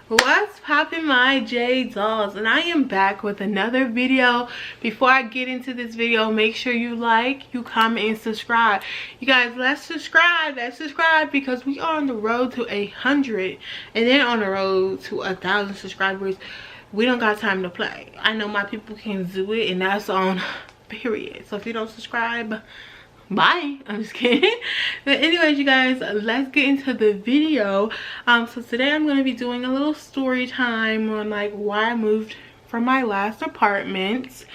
What's poppin', my J dolls? And I am back with another video. Before I get into this video, make sure you like, you comment, and subscribe. You guys, let's subscribe because we are on the road to 100 and then on the road to 1,000 subscribers. We don't got time to play. I know my people can do it, and that's on period. So if you don't subscribe, bye. I'm just kidding. But anyways, you guys, let's get into the video. So today I'm going to be doing a little story time on like why I moved from my last apartment.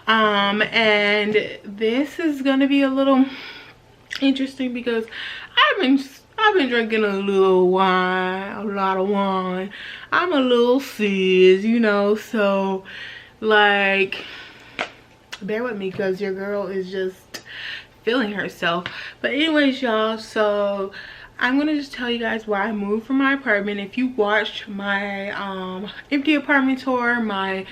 And this is going to be a little interesting because I've been drinking a little wine, a lot of wine. I'm a little sis, you know, so like bear with me because your girl is just feeling herself. But anyways, y'all, so I'm gonna just tell you guys why I moved from my apartment. If you watched my empty apartment tour, my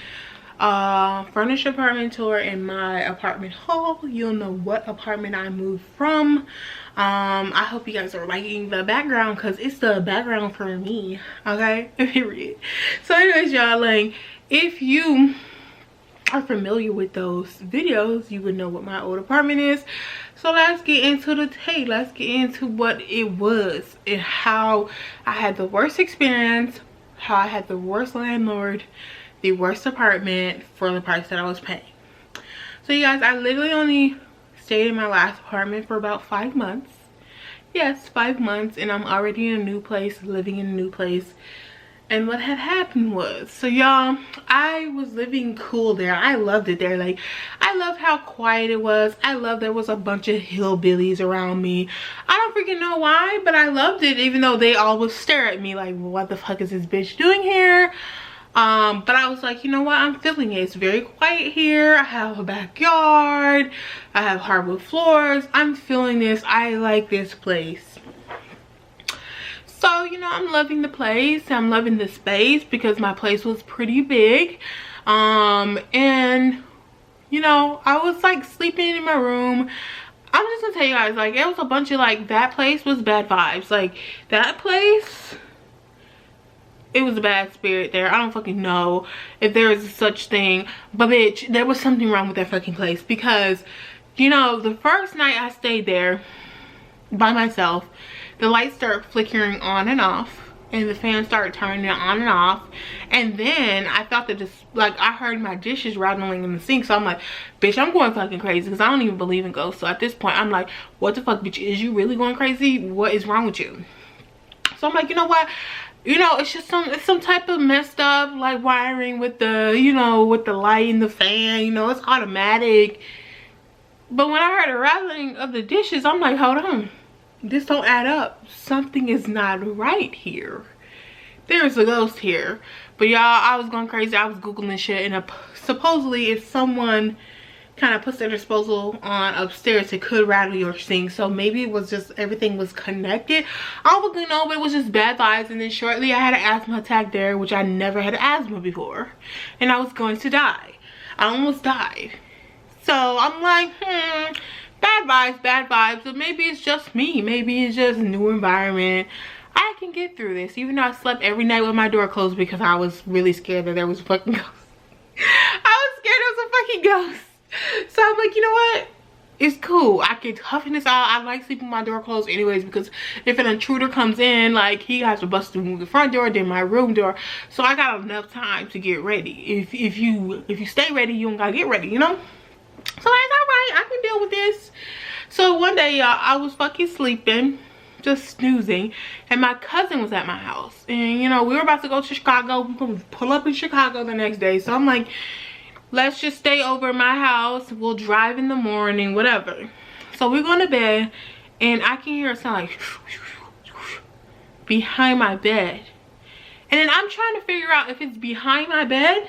furnished apartment tour, and my apartment haul, you'll know what apartment I moved from. I hope you guys are liking the background because it's the background for me, okay? Period. So anyways, y'all, like if you are familiar with those videos, you would know what my old apartment is. So let's get into the tape. Let's get into what it was and how I had the worst experience, how I had the worst landlord, the worst apartment for the price that I was paying. So you guys, I literally only stayed in my last apartment for about 5 months. Yes, 5 months, and I'm already in a new place, living in a new place. And what had happened was, so y'all, I was living cool there. I loved it there. Like, I loved how quiet it was. I loved there was a bunch of hillbillies around me. I don't freaking know why, but I loved it, even though they all would stare at me like, what the fuck is this bitch doing here? But I was like, you know what, I'm feeling it. It's very quiet here. I have a backyard. I have hardwood floors. I'm feeling this. I like this place. So, you know, I'm loving the place. I'm loving the space because my place was pretty big. And, you know, I was like sleeping in my room. I'm just gonna tell you guys, like, it was a bunch of like, that place was bad vibes. Like, that place, it was a bad spirit there. I don't fucking know if there is such thing. But bitch, there was something wrong with that fucking place. Because, you know, the first night I stayed there by myself, the lights start flickering on and off, and the fan started turning on and off. And then I felt that just like I heard my dishes rattling in the sink. So I'm like, bitch, I'm going fucking crazy because I don't even believe in ghosts. So at this point I'm like, what the fuck, bitch, is you really going crazy? What is wrong with you? So I'm like, you know what, you know, it's just some type of messed up like wiring with the, you know, with the light and the fan, you know, it's automatic. But when I heard the rattling of the dishes, I'm like, hold on, this don't add up. Something is not right here. There's a ghost here. But y'all, I was going crazy. I was googling shit, and supposedly if someone kind of puts their disposal on upstairs, it could rattle your sink. So maybe it was just everything was connected. I don't fucking know, but it was just bad vibes. And then shortly I had an asthma attack there, which I never had asthma before, and I was going to die. I almost died. So I'm like, bad vibes. So maybe it's just me. Maybe it's just a new environment. I can get through this. Even though I slept every night with my door closed because I was really scared that there was a fucking ghost. I was scared there was a fucking ghost. So I'm like, you know what? It's cool. I can toughen this out. I like sleeping with my door closed anyways, because if an intruder comes in, like, he has to bust through the front door, then my room door. So I got enough time to get ready. If you stay ready, you don't gotta get ready, you know? So that's alright, I can deal with this. So one day, y'all, I was fucking sleeping, just snoozing, and my cousin was at my house. And, you know, we were about to go to Chicago. We're going to pull up in Chicago the next day. So I'm like, let's just stay over at my house. We'll drive in the morning, whatever. So we're going to bed, and I can hear a sound like behind my bed. And then I'm trying to figure out if it's behind my bed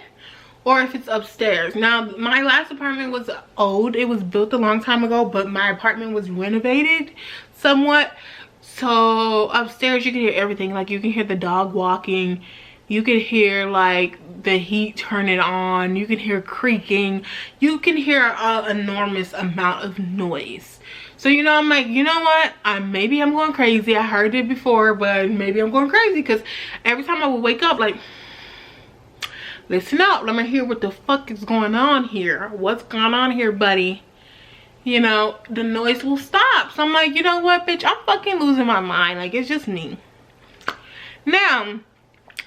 or if it's upstairs. Now, my last apartment was old. It was built a long time ago, but my apartment was renovated somewhat. So upstairs you can hear everything. Like, you can hear the dog walking. You can hear like the heat turning on. You can hear creaking. You can hear an enormous amount of noise. So, you know, I'm like, you know what? Maybe I'm going crazy. I heard it before, but maybe I'm going crazy. Because every time I would wake up, like, listen up. Let me hear what the fuck is going on here. What's going on here, buddy? You know, the noise will stop. So I'm like, you know what, bitch? I'm fucking losing my mind. Like, it's just me. Now,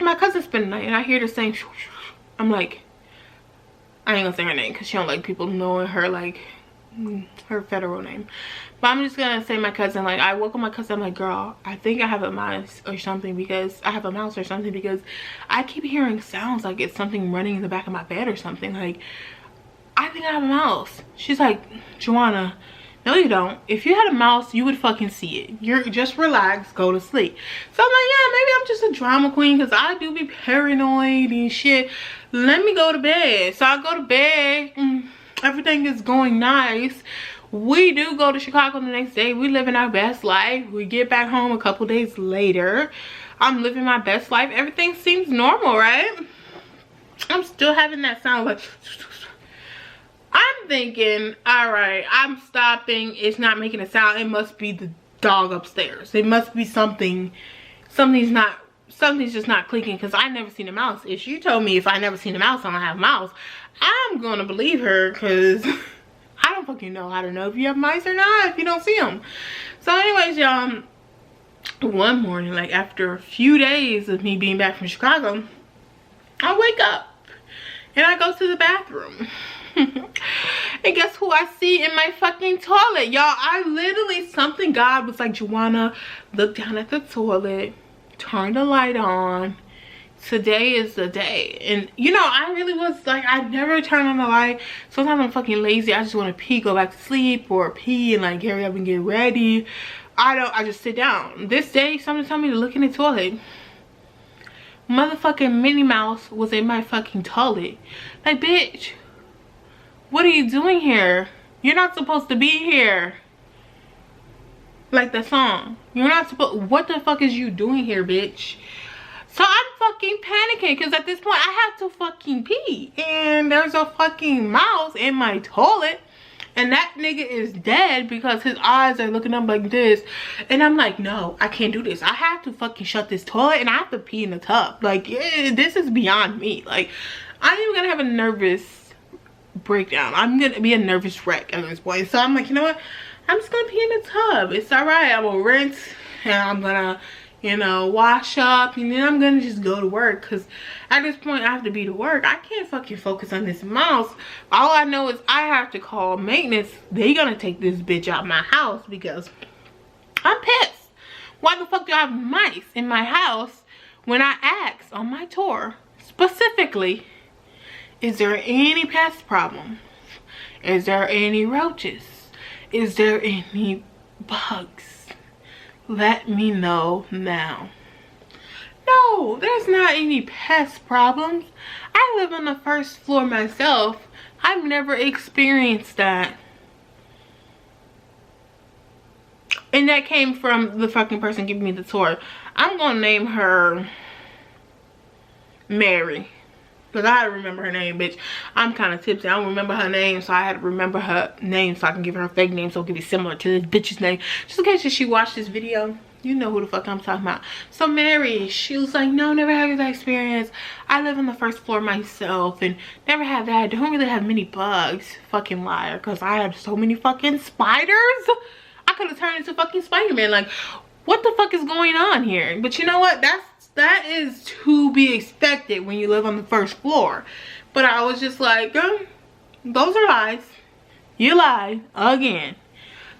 my cousin spent the night and I hear the same. I'm like, I ain't gonna say her name because she don't like people knowing her, like, her federal name. But I'm just gonna say my cousin. Like, I woke up my cousin. I'm like, girl, I think I have a mouse or something because I keep hearing sounds like it's something running in the back of my bed or something. Like, I think I have a mouse. She's like, Joanna, no you don't. If you had a mouse, you would fucking see it. You're just relax, go to sleep. So I'm like, yeah, maybe I'm just a drama queen because I do be paranoid and shit. Let me go to bed. So I go to bed. Everything is going nice. We do go to Chicago the next day. We living our best life. We get back home a couple days later. I'm living my best life. Everything seems normal, right? I'm still having that sound like, I'm thinking, all right, I'm stopping. It's not making a sound. It must be the dog upstairs. It must be something. Something's just not clicking because I never seen a mouse. If she told me if I never seen a mouse, I don't have a mouse, I'm gonna believe her because I don't fucking know how to know if you have mice or not if you don't see them. So anyways, y'all, one morning, like after a few days of me being back from Chicago, I wake up and I go to the bathroom. And guess who I see in my fucking toilet, y'all? I literally, something, God was like, Joanna, look down at the toilet, turn the light on. Today is the day. And you know, I really was like, I never turn on the light. Sometimes I'm fucking lazy. I just want to pee, go back to sleep, or pee and like hurry up and get ready. I just sit down. This day, somebody told me to look in the toilet. Motherfucking Minnie Mouse was in my fucking toilet. Like, bitch, what are you doing here? You're not supposed to be here. Like the song. You're not supposed. What the fuck is you doing here, bitch? So I'm fucking panicking because at this point I have to fucking pee. And there's a fucking mouse in my toilet. And that nigga is dead because his eyes are looking up like this. And I'm like, no, I can't do this. I have to fucking shut this toilet and I have to pee in the tub. Like, this is beyond me. Like, I'm even gonna have a nervous breakdown. I'm gonna be a nervous wreck at this point. So I'm like, you know what? I'm just gonna pee in the tub. It's alright. I'm gonna rinse and I'm gonna, you know, wash up and then I'm gonna just go to work because at this point I have to be to work. I can't fucking focus on this mouse. All I know is I have to call maintenance. They gonna take this bitch out my house because I'm pissed. Why the fuck do I have mice in my house when I asked on my tour specifically, is there any pest problem? Is there any roaches? Is there any bugs? Let me know now. No, there's not any pest problems. I live on the first floor myself. I've never experienced that. And that came from the fucking person giving me the tour. I'm gonna name her Mary. Because I had to remember her name, bitch. I'm kind of tipsy. I don't remember her name, so I had to remember her name so I can give her a fake name so it can be similar to this bitch's name. Just in case she watched this video, you know who the fuck I'm talking about. So Mary, she was like, no, never had that experience. I live on the first floor myself and never had that. I don't really have many bugs. Fucking liar, because I have so many fucking spiders. I could have turned into fucking Spider-Man. Like, what the fuck is going on here? But you know what? That is to be expected when you live on the first floor. But I was just like, those are lies. You lied again.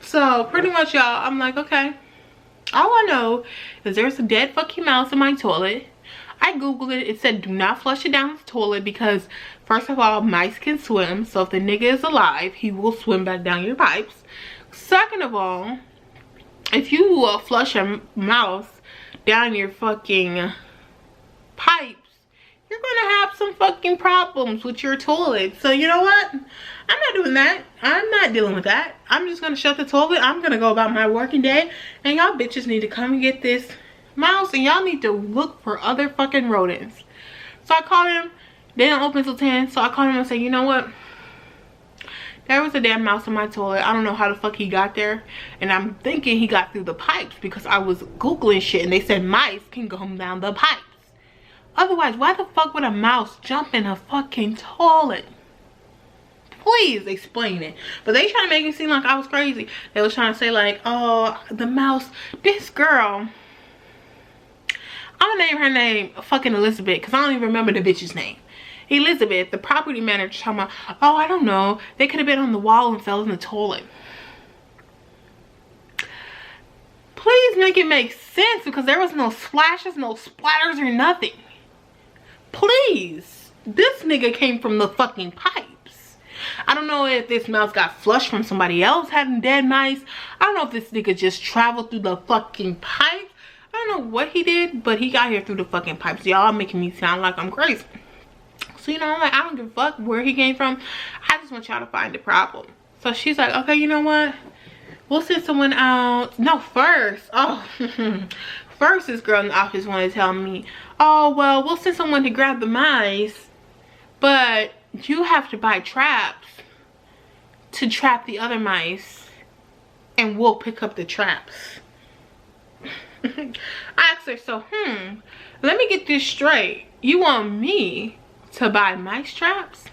So pretty much, y'all, I'm like, okay. All I know is there's a dead fucking mouse in my toilet. I googled it. It said do not flush it down the toilet because first of all, mice can swim. So if the nigga is alive, he will swim back down your pipes. Second of all, if you flush a mouse down your fucking pipes, you're gonna have some fucking problems with your toilet. So you know what? I'm not doing that. I'm not dealing with that. I'm just gonna shut the toilet. I'm gonna go about my working day. And y'all bitches need to come and get this mouse. And y'all need to look for other fucking rodents. So I called him. They don't open till 10. So I called him and said, you know what? There was a damn mouse in my toilet. I don't know how the fuck he got there. And I'm thinking he got through the pipes because I was Googling shit and they said mice can come down the pipes. Otherwise, why the fuck would a mouse jump in a fucking toilet? Please explain it. But they trying to make it seem like I was crazy. They was trying to say like, oh, the mouse, this girl, I'm gonna name her name fucking Elizabeth because I don't even remember the bitch's name. Elizabeth, the property manager, talking about, oh, I don't know, they could have been on the wall and fell in the toilet. Please make it make sense because there was no splashes, no splatters or nothing. Please. This nigga came from the fucking pipes. I don't know if this mouse got flushed from somebody else having dead mice. I don't know if this nigga just traveled through the fucking pipes. I don't know what he did, but he got here through the fucking pipes. Y'all making me sound like I'm crazy. So, you know, I'm like, I don't give a fuck where he came from. I just want y'all to find the problem. So she's like, okay, you know what? We'll send someone out. No, first. Oh, first this girl in the office wanted to tell me, oh, well, we'll send someone to grab the mice. But you have to buy traps to trap the other mice. And we'll pick up the traps. I asked her, so, let me get this straight. You want me to buy mice traps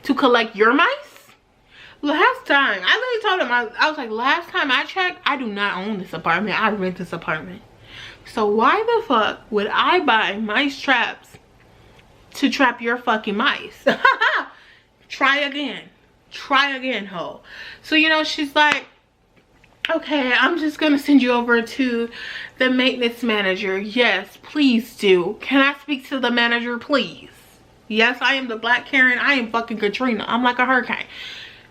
to collect your mice? Last time I literally told him, I was like, last time I checked, I do not own this apartment. I rent this apartment. So why the fuck would I buy mice traps to trap your fucking mice? Try again, ho. So, you know, she's like, okay, I'm just gonna send you over to the maintenance manager. Yes, please do. Can I speak to the manager, please? Yes, I am the Black Karen. I am fucking Katrina. I'm like a hurricane.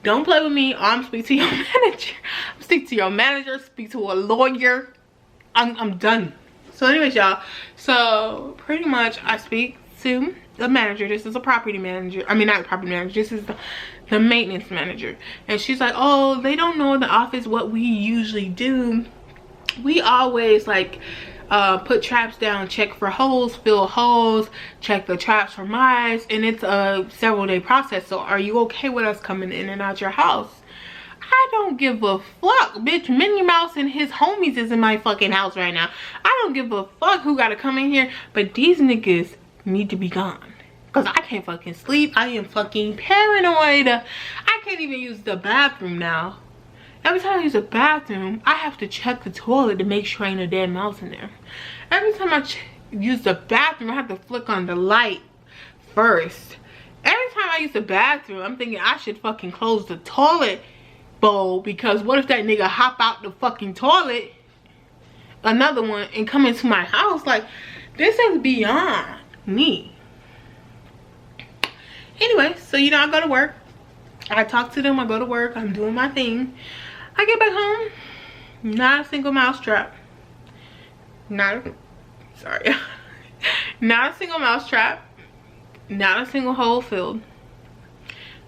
Don't play with me. I'm speak to your manager. Speak to your manager. Speak to a lawyer. I'm done. So anyways, y'all. So pretty much I speak to the manager. This is a property manager. I mean, not the property manager. This is the maintenance manager. And she's like, oh, they don't know in the office what we usually do. We always like put traps down, check for holes, fill holes, check the traps for mice, and it's a several-day process. So are you okay with us coming in and out your house? I don't give a fuck, bitch. Minnie Mouse and his homies is in my fucking house right now. I don't give a fuck who gotta come in here, but these niggas need to be gone. Because I can't fucking sleep. I am fucking paranoid. I can't even use the bathroom now. Every time I use a bathroom, I have to check the toilet to make sure ain't a dead mouse in there. Every time I use the bathroom, I have to flick on the light first. Every time I use the bathroom, I'm thinking I should fucking close the toilet bowl, because what if that nigga hop out the fucking toilet, another one, and come into my house? Like, this is beyond me. Anyway, so you know, I go to work. I talk to them, I go to work, I'm doing my thing. I get back home, not a single mouse trap. Not a single mouse trap. Not a single hole filled.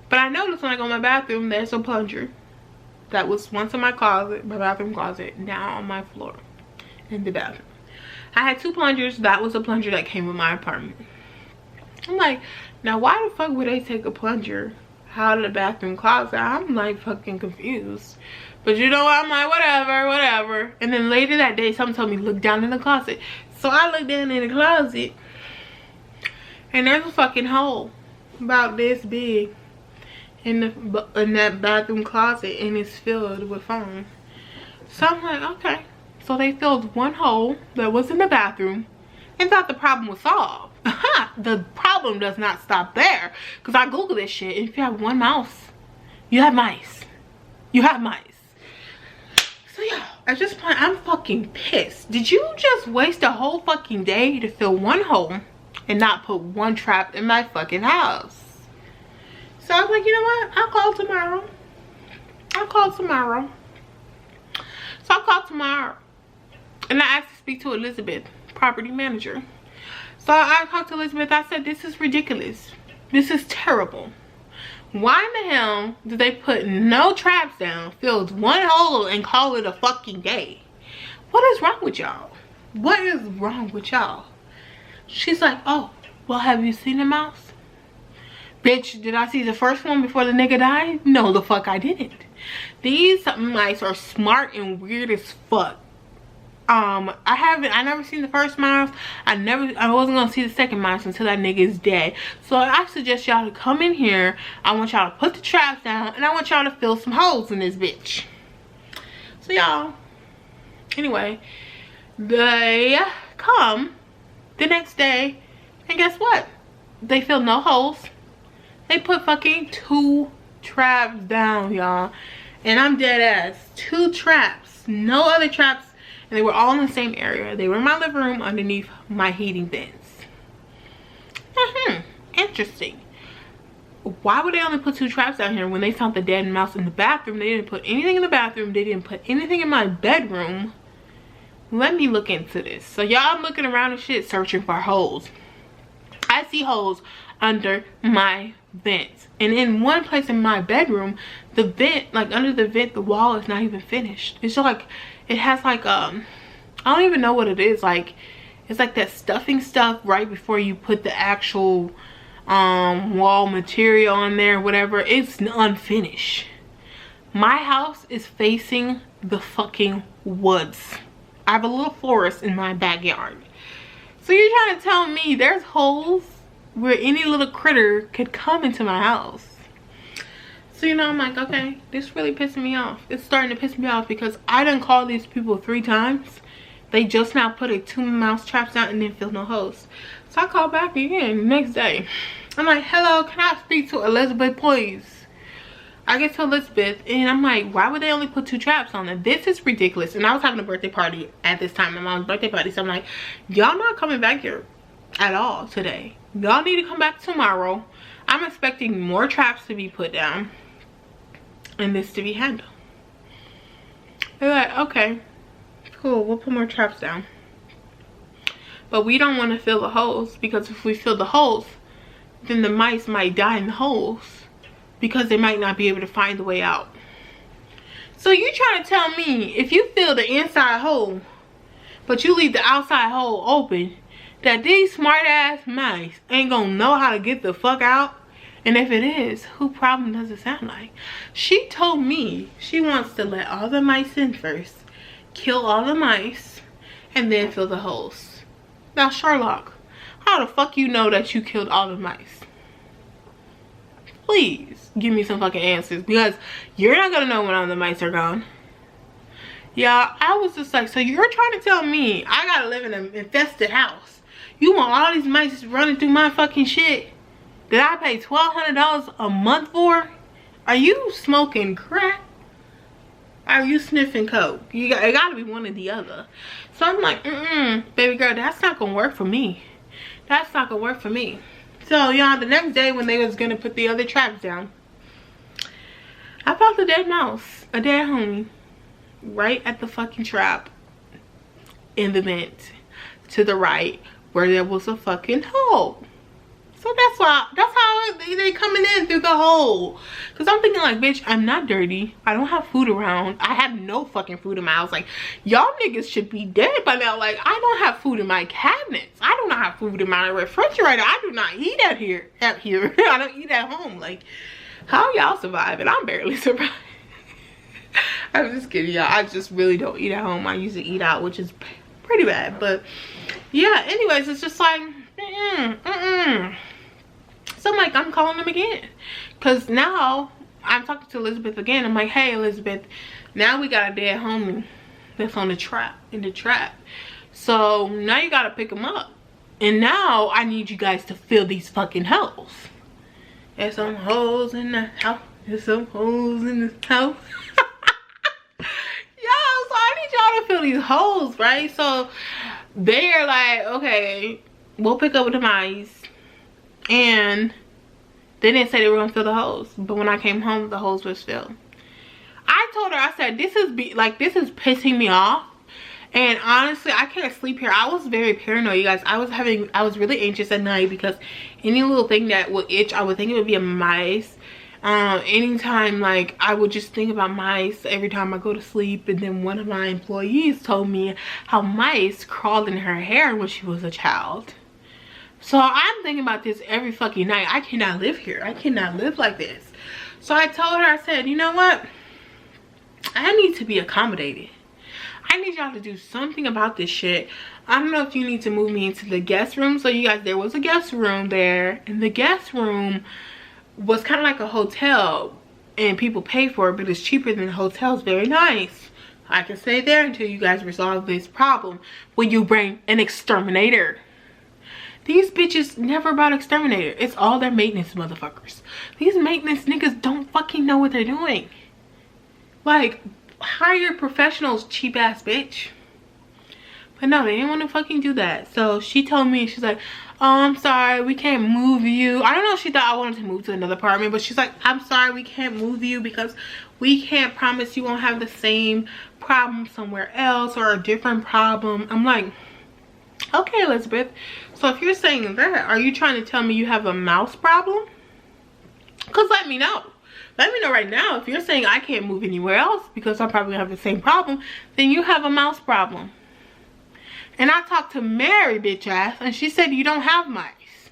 But I noticed when I go in my bathroom, there's a plunger that was once in my closet, my bathroom closet, now on my floor in the bathroom. I had two plungers. That was a plunger that came with my apartment. I'm like, now why the fuck would they take a plunger out of the bathroom closet? I'm like fucking confused. But you know what, I'm like, whatever. And then later that day, someone told me look down in the closet. So I looked down in the closet, and there's a fucking hole about this big in that bathroom closet, and it's filled with foam. So I'm like, okay. So they filled one hole that was in the bathroom and thought the problem was solved. The problem does not stop there, because I googled this shit. If you have one mouse, you have mice. You have mice. So yeah, at this point, I'm fucking pissed. Did you just waste a whole fucking day to fill one hole and not put one trap in my fucking house? So I was like, you know what? I'll call tomorrow. So I called tomorrow, and I asked to speak to Elizabeth, property manager. So I talked to Elizabeth. I said, this is ridiculous. This is terrible. Why in the hell did they put no traps down, filled one hole, and call it a fucking day? What is wrong with y'all? What is wrong with y'all? She's like, oh, well, have you seen a mouse? Bitch, did I see the first one before the nigga died? No, the fuck I didn't. These mice are smart and weird as fuck. I never seen the first mouse. I wasn't gonna see the second mouse until that nigga is dead. So I suggest y'all to come in here. I want y'all to put the traps down, and I want y'all to fill some holes in this bitch. So y'all, anyway, they come the next day, and guess what? They filled no holes. They put fucking 2 traps down, y'all, and I'm dead ass. 2 traps, no other traps. And they were all in the same area. They were in my living room underneath my heating vents. Interesting. Why would they only put 2 traps down here when they found the dead mouse in the bathroom? They didn't put anything in the bathroom. They didn't put anything in my bedroom. Let me look into this. So y'all, I'm looking around and shit searching for holes. I see holes under my vents. And in one place in my bedroom, the vent, like under the vent, the wall is not even finished. It's just like, it has like I don't even know what it is. Like, it's like that stuffing stuff right before you put the actual wall material on there, whatever. It's unfinished. My house is facing the fucking woods. I have a little forest in my backyard. So you're trying to tell me there's holes where any little critter could come into my house? So, you know, I'm like, okay, this really pissing me off. It's starting to piss me off because I done called these people 3 times. They just now put a 2 mouse traps out and then filled no holes. So I called back again the next day. I'm like, hello, can I speak to Elizabeth, please? I get to Elizabeth and I'm like, why would they only put 2 traps on them? This is ridiculous. And I was having a birthday party at this time, my mom's birthday party. So I'm like, y'all not coming back here at all today. Y'all need to come back tomorrow. I'm expecting more traps to be put down and this to be handled. They're like, okay, cool, we'll put more traps down. But we don't want to fill the holes, because if we fill the holes, then the mice might die in the holes because they might not be able to find the way out. So you trying to tell me if you fill the inside hole, but you leave the outside hole open, that these smart ass mice ain't gonna know how to get the fuck out? And if it is, who problem does it sound like? She told me she wants to let all the mice in first, kill all the mice, and then fill the holes. Now, Sherlock, how the fuck you know that you killed all the mice? Please give me some fucking answers, because you're not gonna know when all the mice are gone. Yeah, I was just like, so you're trying to tell me I gotta live in an infested house? You want all these mice running through my fucking shit that I pay $1,200 a month for? Are you smoking crack? Are you sniffing coke? It gotta be one or the other. So I'm like, baby girl, that's not gonna work for me. That's not gonna work for me. So y'all, the next day when they was gonna put the other traps down, I found a dead mouse, a dead homie, right at the fucking trap in the vent to the right where there was a fucking hole. So that's how they coming in through the hole. Cause I'm thinking like, bitch, I'm not dirty. I don't have food around. I have no fucking food in my house. Like, y'all niggas should be dead by now. Like, I don't have food in my cabinets. I do not have food in my refrigerator. I do not eat out here. I don't eat at home. Like, how y'all surviving? I'm barely surviving. I'm just kidding, y'all. I just really don't eat at home. I usually eat out, which is pretty bad. But yeah, anyways, it's just like, So I'm like, I'm calling them again, because now I'm talking to Elizabeth again. I'm like, hey Elizabeth, now we got a dead homie that's on the trap, so now you gotta pick him up, and now I need you guys to fill these fucking holes. There's some holes in the house. There's some holes in the house. Yo, so I need y'all to fill these holes, right? So they're like, okay, we'll pick up with the mice. And they didn't say they were gonna fill the holes, but when I came home, the holes was filled. I told her, I said, this is pissing me off, and honestly, I can't sleep here. I was very paranoid, you guys. I was really anxious at night, because any little thing that would itch, I would think it would be a mice. Anytime, like, I would just think about mice every time I go to sleep. And then one of my employees told me how mice crawled in her hair when she was a child. So I'm thinking about this every fucking night. I cannot live here. I cannot live like this. So I told her, I said, you know what? I need to be accommodated. I need y'all to do something about this shit. I don't know if you need to move me into the guest room. So you guys, there was a guest room there. And the guest room was kind of like a hotel. And people pay for it, but it's cheaper than the hotel. It's very nice. I can stay there until you guys resolve this problem. When you bring an exterminator. These bitches never brought exterminator. It's all their maintenance motherfuckers. These maintenance niggas don't fucking know what they're doing. Like, hire professionals, cheap ass bitch. But no, they didn't want to fucking do that. So she told me, she's like, oh, I'm sorry, we can't move you. I don't know if she thought I wanted to move to another apartment, but she's like, I'm sorry, we can't move you because we can't promise you won't have the same problem somewhere else or a different problem. I'm like, okay, Elizabeth. So if you're saying that, are you trying to tell me you have a mouse problem? Because let me know. Let me know right now. If you're saying I can't move anywhere else because I'm probably gonna have the same problem, then you have a mouse problem. And I talked to Mary, bitch ass, and she said you don't have mice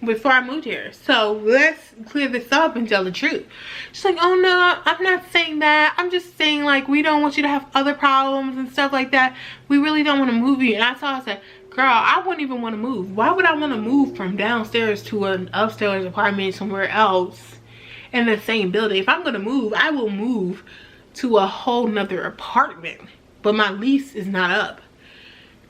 before I moved here. So let's clear this up and tell the truth. She's like, oh no, I'm not saying that. I'm just saying, like, we don't want you to have other problems and stuff like that. We really don't want to move you. And I told her, I said, girl, I wouldn't even want to move. Why would I want to move from downstairs to an upstairs apartment somewhere else in the same building? If I'm going to move, I will move to a whole nother apartment. But my lease is not up.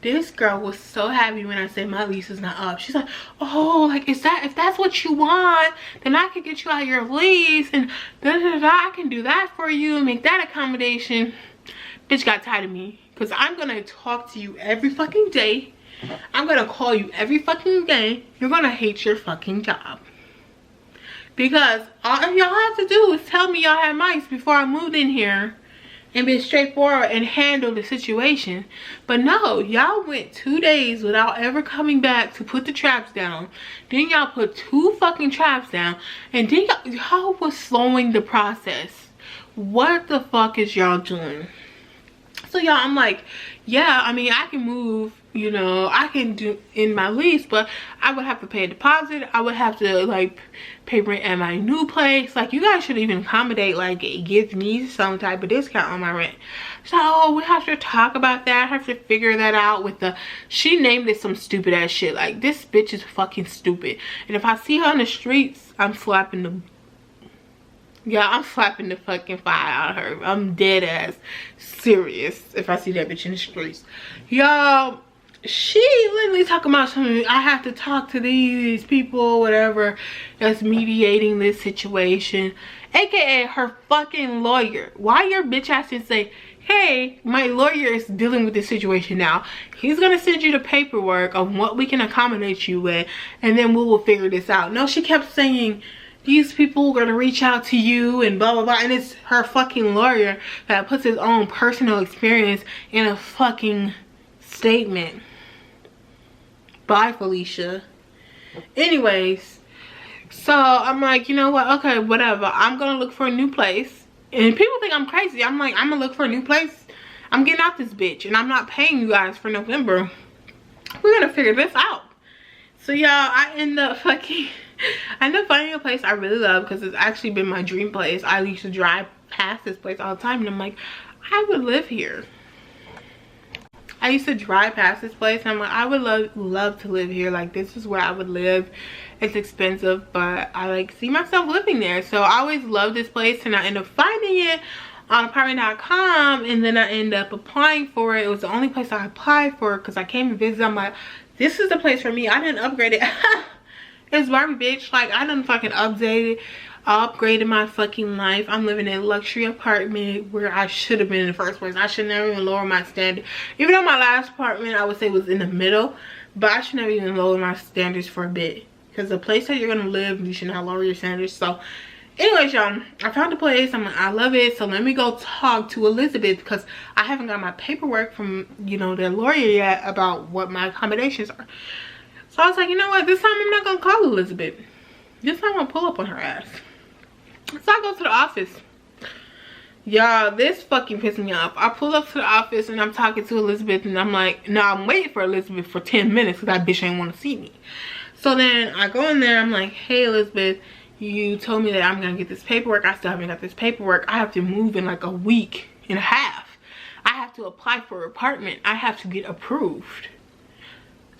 This girl was so happy when I said my lease is not up. She's like, oh, like, if that's what you want, then I can get you out of your lease and I can do that for you and make that accommodation. Bitch got tired of me because I'm gonna talk to you every fucking day. I'm gonna call you every fucking day. You're gonna hate your fucking job. Because all y'all have to do is tell me y'all had mice before I moved in here and be straightforward and handle the situation. But no, y'all went 2 days without ever coming back to put the traps down. Then y'all put 2 fucking traps down, and then y'all was slowing the process. What the fuck is y'all doing? So y'all, I'm like, yeah, I mean, I can move, you know, I can do in my lease, but I would have to pay a deposit. I would have to, like, pay rent at my new place. Like, you guys should even accommodate, like, give me some type of discount on my rent. So we have to talk about that. I have to figure that out with the, she named it some stupid ass shit. Like, this bitch is fucking stupid. And if I see her on the streets, I'm slapping the, yeah, I'm slapping the fucking fire out of her. I'm dead ass serious if I see that bitch in the streets. Y'all, she literally talking about something. I have to talk to these people, whatever, that's mediating this situation, aka her fucking lawyer. Why your bitch ass didn't say, hey, my lawyer is dealing with this situation now. He's gonna send you the paperwork of what we can accommodate you with, and then we will figure this out. No, she kept saying, these people are gonna reach out to you and blah blah blah, and it's her fucking lawyer that puts his own personal experience in a fucking statement. Bye, Felicia. Anyways, so I'm like, you know what, okay, whatever, I'm gonna look for a new place. And people think I'm crazy. I'm like, I'm gonna look for a new place. I'm getting out this bitch, and I'm not paying you guys for November. We're gonna figure this out. So y'all, I end up finding a place I really love, because it's actually been my dream place. I used to drive past this place all the time, and I'm like, I would live here. I used to drive past this place, and I'm like, I would love to live here. Like, this is where I would live. It's expensive, but I like see myself living there. So I always loved this place, and I end up finding it on apartment.com, and then I end up applying for it. It was the only place I applied for, because I came and visited. I'm like, this is the place for me. I didn't upgrade it. It's Barbie, bitch. Like, I done fucking upgraded my fucking life. I'm living in a luxury apartment where I should have been in the first place. I should never even lower my standard. Even though my last apartment, I would say, was in the middle, but I should never even lower my standards for a bit, because the place that you're gonna live, you should not lower your standards. So anyways, y'all, I found a place. I'm like, I love it. So let me go talk to Elizabeth, because I haven't got my paperwork from, you know, their lawyer yet about what my accommodations are. So I was like, you know what, this time I'm not gonna call Elizabeth. This time I'm gonna pull up on her ass. So I go to the office. Y'all, this fucking pissed me off. I pulled up to the office and I'm talking to Elizabeth and I'm like, no, I'm waiting for Elizabeth for 10 minutes because that bitch ain't want to see me. So then I go in there, I'm like, hey Elizabeth, you told me that I'm gonna get this paperwork. I still haven't got this paperwork. I have to move in like a week and a half. I have to apply for an apartment. I have to get approved.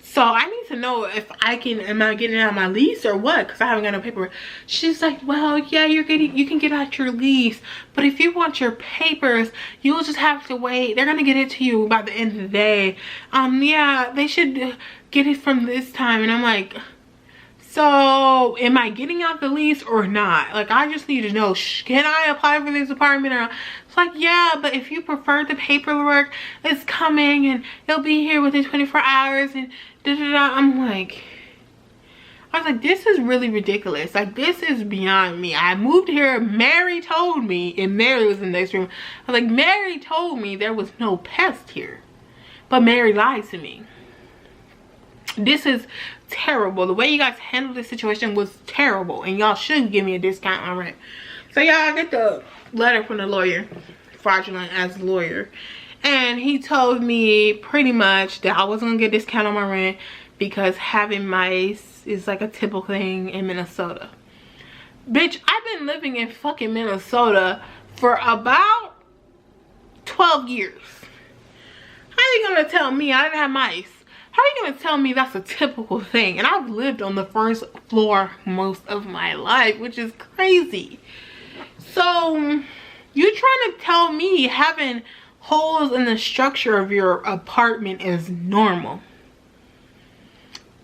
So I need to know if I can, am I getting out my lease or what? Because I haven't got no paperwork. She's like, well, yeah, you can get out your lease. But if you want your papers, you'll just have to wait. They're going to get it to you by the end of the day. Yeah, they should get it from this time. And I'm like, so am I getting out the lease or not? Like, I just need to know, can I apply for this apartment or not? It's like, yeah, but if you prefer the paperwork, it's coming and it'll be here within 24 hours and da-da-da. I was like, this is really ridiculous. Like, this is beyond me. I moved here, Mary told me, and Mary was in the next room. I was like, Mary told me there was no pest here. But Mary lied to me. This is terrible. The way you guys handled this situation was terrible, and y'all should give me a discount on rent. So y'all, I get the letter from the lawyer, fraudulent as lawyer, and he told me pretty much that I wasn't gonna get a discount on my rent because having mice is like a typical thing in Minnesota. Bitch, I've been living in fucking Minnesota for about 12 years. How you gonna tell me I didn't have mice? How are you gonna tell me that's a typical thing? And I've lived on the first floor most of my life, which is crazy. So you trying to tell me having holes in the structure of your apartment is normal?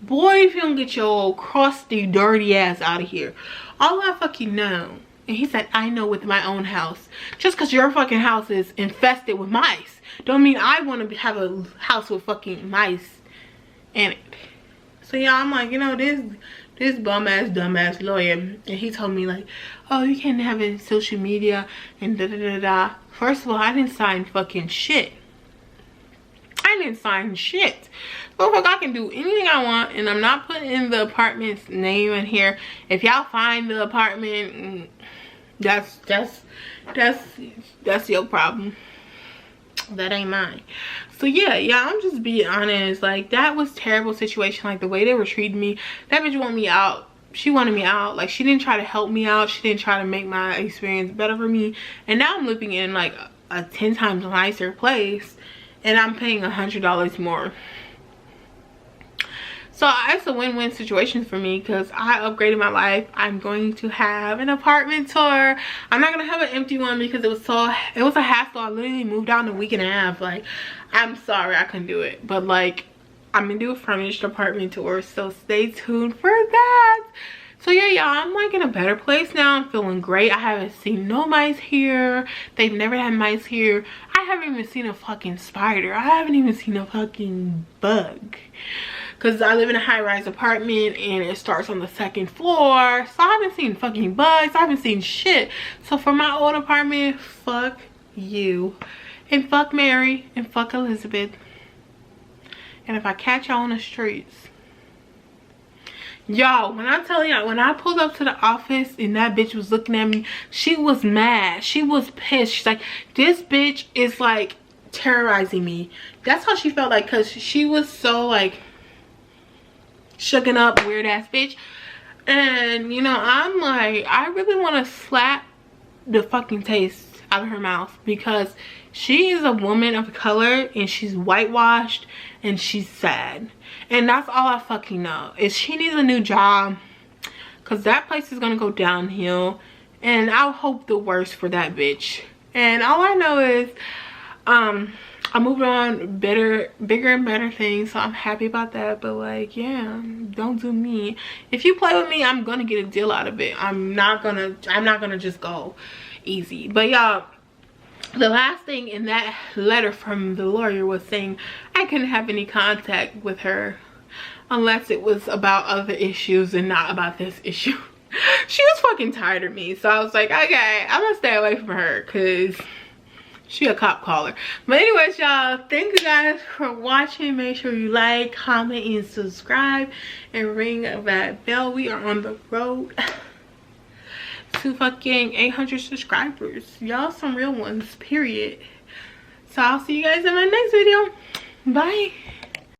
Boy, if you don't get your old crusty, dirty ass out of here. All I fucking know, and he said, I know with my own house. Just because your fucking house is infested with mice, don't mean I want to have a house with fucking mice in it. So yeah, I'm like, you know, this bum ass dumb ass lawyer, and he told me like, oh, you can't have it in social media and da da da da. First of all, I didn't sign fucking shit. I didn't sign shit. So fuck, I can do anything I want, and I'm not putting the apartment's name in here. If y'all find the apartment, that's your problem. That ain't mine. So yeah, I'm just being honest. Like, that was terrible situation. Like, the way they were treating me, that bitch wanted me out. She wanted me out. Like, she didn't try to help me out. She didn't try to make my experience better for me. And now I'm living in like a 10 times nicer place, and I'm paying $100 more. So it's a win-win situation for me because I upgraded my life. I'm going to have an apartment tour. I'm not gonna have an empty one because it was a hassle. I literally moved out in a week and a half. Like, I'm sorry I couldn't do it, but like, I'm gonna do a furnished apartment tour, so stay tuned for that. So yeah, y'all, I'm like in a better place now. I'm feeling great. I haven't seen no mice here. They've never had mice here. I haven't even seen a fucking spider. I haven't even seen a fucking bug. Because I live in a high-rise apartment and it starts on the 2nd floor. So I haven't seen fucking bugs. I haven't seen shit. So for my old apartment, fuck you. And fuck Mary. And fuck Elizabeth. And if I catch y'all on the streets. Y'all, when I tell y'all, when I pulled up to the office and that bitch was looking at me, she was mad. She was pissed. She's like, this bitch is like terrorizing me. That's how she felt like, because she was so like shooken up, weird ass bitch. And you know, I'm like, I really want to slap the fucking taste out of her mouth, because she is a woman of color and she's whitewashed and she's sad. And that's all I fucking know, is she needs a new job, because that place is gonna go downhill, and I'll hope the worst for that bitch. And all I know is I moved on, bigger and better things, so I'm happy about that. But like, yeah, don't do me. If you play with me, I'm gonna get a deal out of it. I'm not gonna just go easy. But y'all, the last thing in that letter from the lawyer was saying I couldn't have any contact with her unless it was about other issues and not about this issue. She was fucking tired of me, so I was like, okay, I'm gonna stay away from her because she a cop caller. But anyways, y'all, thank you guys for watching. Make sure you like, comment, and subscribe, and ring that bell. We are on the road to fucking 800 subscribers. Y'all some real ones, period. So I'll see you guys in my next video. Bye.